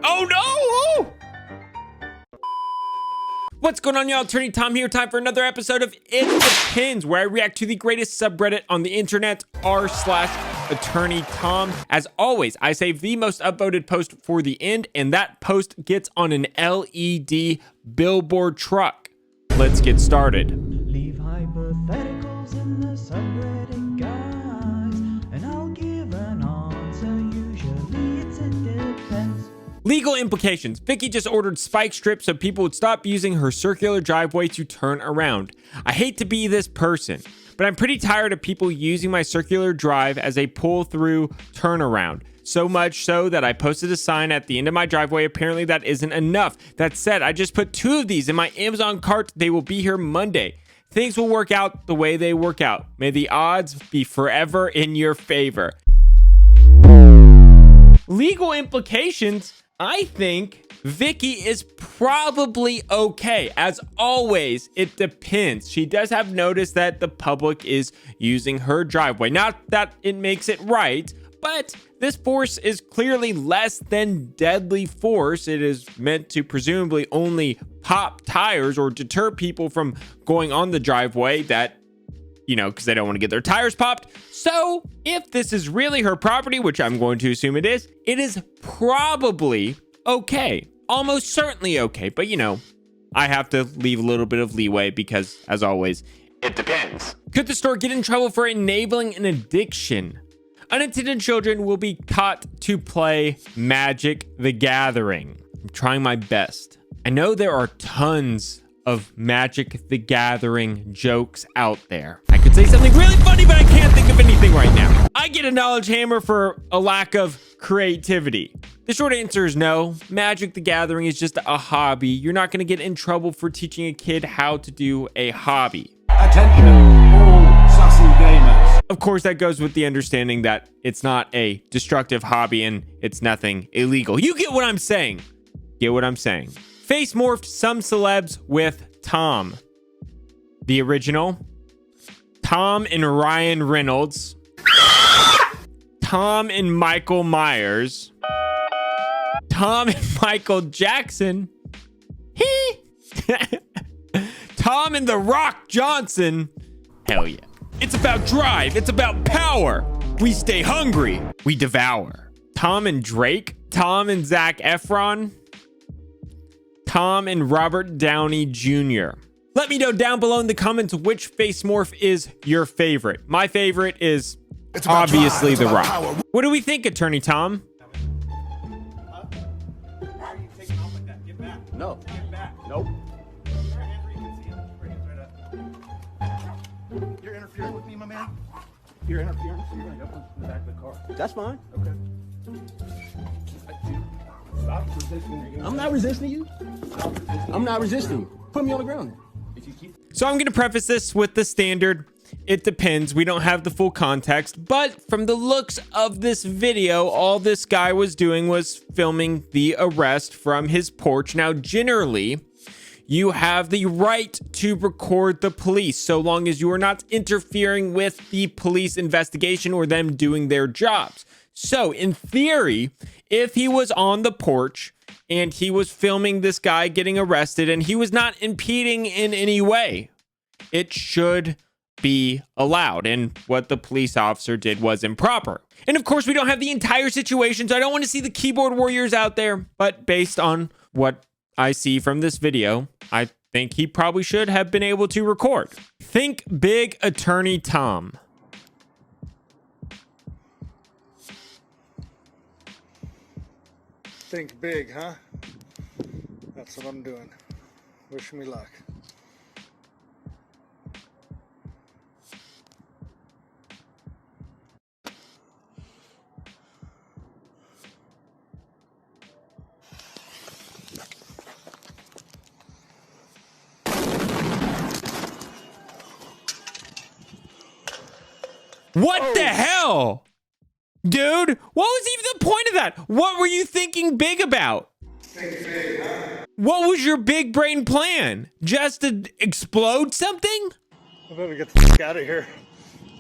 Oh no! What's going on, y'all? Attorney Tom here. Time for another episode of It Depends, where I react to the greatest subreddit on the internet, r/AttorneyTom. As always, I save the most upvoted post for the end, and that post gets on an LED billboard truck. Let's get started. Leave hypotheticals in the subreddit, guys, and I'll give an answer. Usually it's it depends. Legal implications. Vicky just ordered spike strips so people would stop using her circular driveway to turn around. I hate to be this person, but I'm pretty tired of people using my circular drive as a pull-through turnaround. So much so that I posted a sign at the end of my driveway. Apparently that isn't enough. That said, I just put 2 of these in my Amazon cart. They will be here Monday. Things will work out the way they work out. May the odds be forever in your favor. Legal implications. I think Vicky is probably okay. As always, it depends. She does have noticed that the public is using her driveway. Not that it makes it right, but this force is clearly less than deadly force. It is meant to presumably only pop tires or deter people from going on the driveway that, you know, because they don't want to get their tires popped. So if this is really her property, which I'm going to assume it is probably okay. Almost certainly okay. But, you know, I have to leave a little bit of leeway because, as always, it depends. Could the store get in trouble for enabling an addiction? Unattended children will be taught to play Magic the Gathering. I'm trying my best. I know there are tons of Magic the Gathering jokes out there. I could say something really funny, but I can't think of anything right now. I get a knowledge hammer for a lack of creativity. The short answer is no. Magic the Gathering is just a hobby. You're not going to get in trouble for teaching a kid how to do a hobby. Attention, all sassy gamers. Of course, that goes with the understanding that it's not a destructive hobby and it's nothing illegal. You get what I'm saying. Get what I'm saying. Face morphed some celebs with Tom. The original. Tom and Ryan Reynolds. Tom and Michael Myers. Tom and Michael Jackson. Tom and The Rock Johnson. Hell yeah. It's about drive. It's about power. We stay hungry. We devour. Tom and Drake. Tom and Zac Efron. Tom and Robert Downey Jr. Let me know down below in the comments which face morph is your favorite. My favorite is obviously The Rock. Power. What do we think, Attorney Tom? Why are you taking off like that? Get back. No. Get back. Nope. You're interfering with me, my man. You're interfering. You're going to jump in the back of the car. That's fine. Okay. Stop resisting. I'm not resisting you. I'm not resisting you. Put me on the ground. If you keep So I'm going to preface this with the standard. It depends. We don't have the full context, but from the looks of this video, all this guy was doing was filming the arrest from his porch. Now, generally, you have the right to record the police so long as you are not interfering with the police investigation or them doing their jobs. So in theory, if he was on the porch and he was filming this guy getting arrested and he was not impeding in any way, it should be allowed. And what the police officer did was improper. And of course, we don't have the entire situation, so I don't want to see the keyboard warriors out there. But based on what I see from this video, I think he probably should have been able to record. Think big, Attorney Tom. Think big, huh? That's what I'm doing. Wish me luck. What the hell? Dude, what was even the point of that? What were you thinking big about? Think big, huh? What was your big brain plan? Just to explode something? I better get the fuck out of here.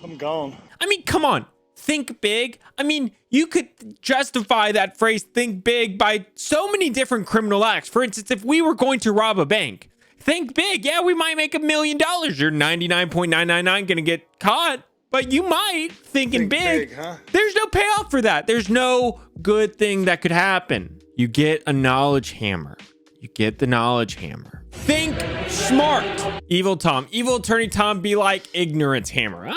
I'm gone. I mean, come on. think big. I mean, you could justify that phrase think big by so many different criminal acts. For instance, if we were going to rob a bank, think big. Yeah, we might make $1 million. You're 99.999 going to get caught, but you might thinking big. Huh? There's no payoff for that. There's no good thing that could happen. You get a knowledge hammer. You get the knowledge hammer. Think smart. Evil Tom. Evil Attorney Tom be like ignorance hammer.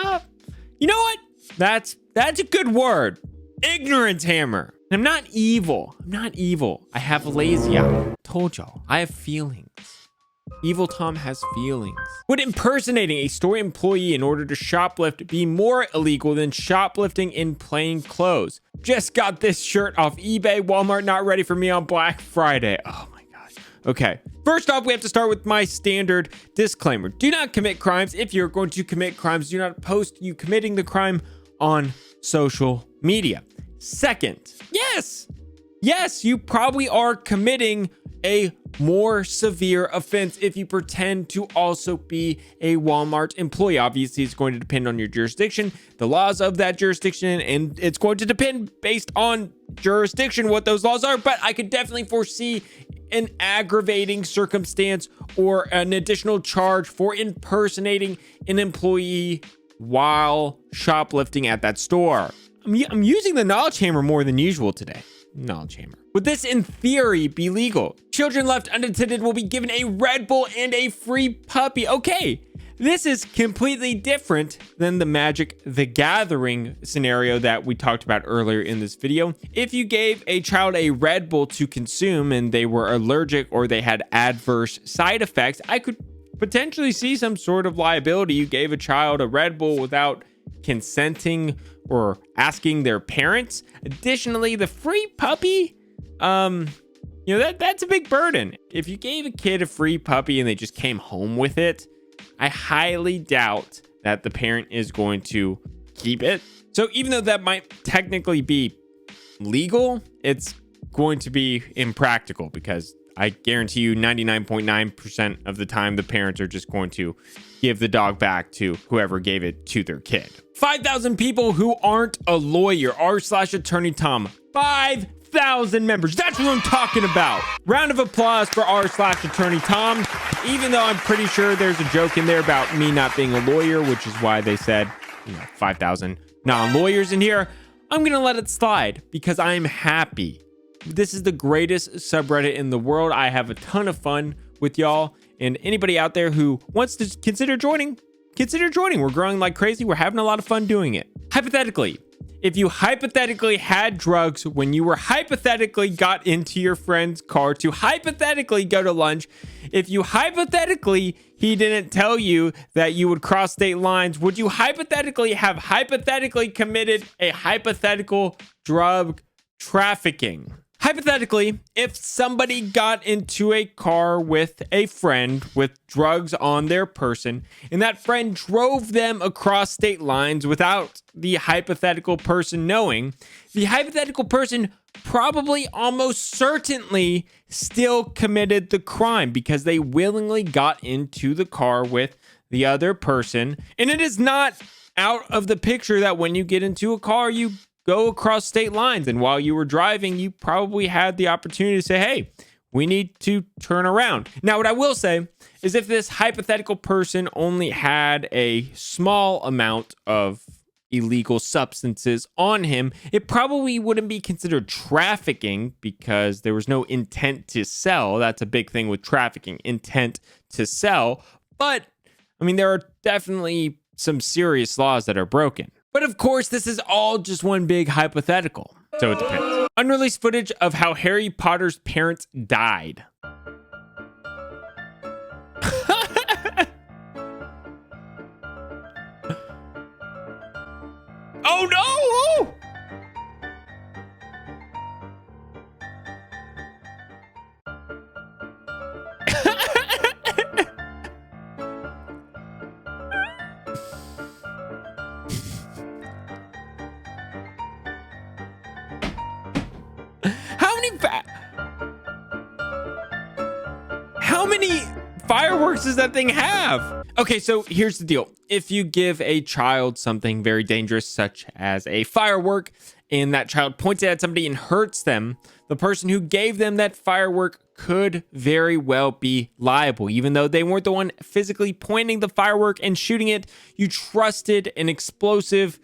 You know what? That's a good word. Ignorance hammer. I'm not evil. I'm not evil. I have a lazy eye. Told y'all. I have feelings. Evil Tom has feelings. Would impersonating a store employee in order to shoplift be more illegal than shoplifting in plain clothes? Just got this shirt off eBay. Walmart not ready for me on Black Friday. Oh my gosh. Okay. First off, we have to start with my standard disclaimer. Do not commit crimes. If you're going to commit crimes, do not post you committing the crime on social media. Second, yes, you probably are committing a more severe offense if you pretend to also be a Walmart employee. Obviously, it's going to depend on your jurisdiction, the laws of that jurisdiction, and it's going to depend based on jurisdiction what those laws are. But I could definitely foresee an aggravating circumstance or an additional charge for impersonating an employee while shoplifting at that store. I'm using the knowledge hammer more than usual today. Knowledge hammer. Would this in theory be legal? Children left unattended will be given a Red Bull and a free puppy. Okay, this is completely different than the Magic the Gathering scenario that we talked about earlier in this video. If you gave a child a Red Bull to consume and they were allergic or they had adverse side effects, I could potentially see some sort of liability. You gave a child a Red Bull without consenting or asking their parents. Additionally, the free puppy, that's a big burden. If you gave a kid a free puppy and they just came home with it, I highly doubt that the parent is going to keep it. So even though that might technically be legal, it's going to be impractical because I guarantee you 99.9% of the time, the parents are just going to give the dog back to whoever gave it to their kid. 5,000 people who aren't a lawyer, r/AttorneyTom. 5,000 members. That's what I'm talking about. Round of applause for r/AttorneyTom. Even though I'm pretty sure there's a joke in there about me not being a lawyer, which is why they said, 5,000 non-lawyers in here. I'm going to let it slide because I'm happy. This is the greatest subreddit in the world. I have a ton of fun with y'all, and anybody out there who wants to consider joining. We're growing like crazy. We're having a lot of fun doing it. Hypothetically, if you hypothetically had drugs when you were hypothetically got into your friend's car to hypothetically go to lunch, if you hypothetically he didn't tell you that you would cross state lines, would you hypothetically have hypothetically committed a hypothetical drug trafficking? Hypothetically, if somebody got into a car with a friend with drugs on their person, and that friend drove them across state lines without the hypothetical person knowing, the hypothetical person probably almost certainly still committed the crime because they willingly got into the car with the other person. And it is not out of the picture that when you get into a car, you go across state lines. And while you were driving, you probably had the opportunity to say, hey, we need to turn around. Now, what I will say is if this hypothetical person only had a small amount of illegal substances on him, it probably wouldn't be considered trafficking because there was no intent to sell. That's a big thing with trafficking, intent to sell. But I mean, there are definitely some serious laws that are broken. But of course, this is all just one big hypothetical. So it depends. Unreleased footage of how Harry Potter's parents died. Oh no! How many fireworks does that thing have? Okay, so here's the deal. If you give a child something very dangerous, such as a firework, and that child points it at somebody and hurts them, the person who gave them that firework could very well be liable. Even though they weren't the one physically pointing the firework and shooting it, you trusted an explosive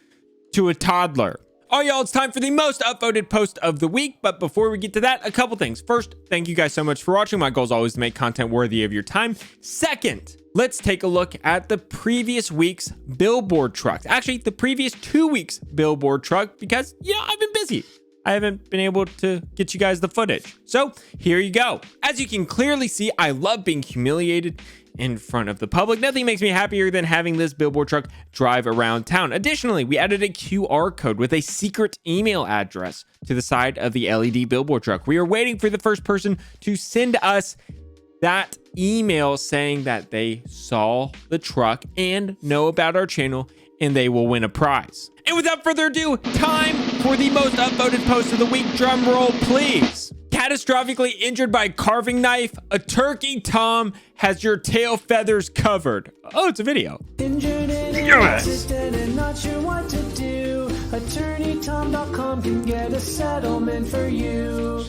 to a toddler. All y'all, it's time for the most upvoted post of the week. But before we get to that, a couple things. First, thank you guys so much for watching. My goal is always to make content worthy of your time. Second, let's take a look at the previous week's billboard truck. Actually, the previous 2 weeks billboard truck, because, you know, I've been busy. I haven't been able to get you guys the footage. So here you go. As you can clearly see, I love being humiliated in front of the public. Nothing makes me happier than having this billboard truck drive around town. Additionally, we added a QR code with a secret email address to the side of the LED billboard truck. We are waiting for the first person to send us that email saying that they saw the truck and know about our channel, and they will win a prize. And without further ado, time for the most upvoted post of the week. Drum roll, please. Catastrophically injured by a carving knife, AttorneyTom has your tail feathers covered. Oh, it's a video. Injured and inconsistent and not sure what to do. AttorneyTom.com can get a settlement for you.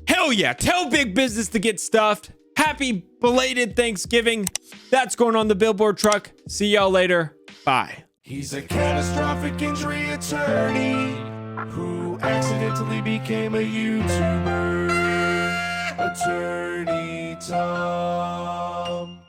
Hell yeah, tell big business to get stuffed. Happy belated Thanksgiving. That's going on the billboard truck. See y'all later. Bye. He's a catastrophic injury attorney who accidentally became a YouTuber. Attorney Tom.